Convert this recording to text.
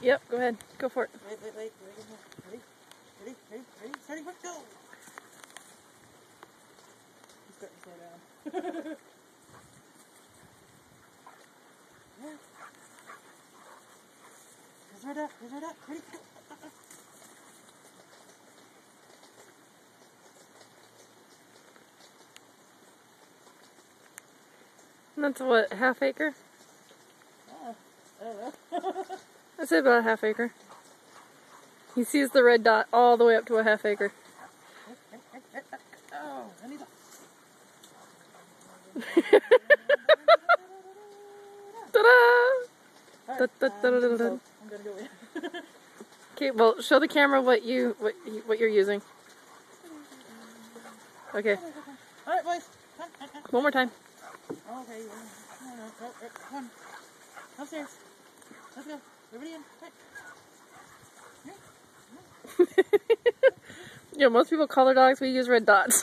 Yep, go ahead. Go for it. Wait. Ready, steady, go! He's starting to slow down. Yeah. Here's right up. Ready, go! That's what, half acre? I don't know. I'd say about a half acre. He sees the red dot all the way up to a half acre. Oh, I need Ta-da! I'm gonna go in. Okay, well, show the camera what you're using. Okay. All right, boys. One more time. Okay. Come on. Upstairs. Let's go. Everybody in. Yeah, most people call their dogs, we use red dots.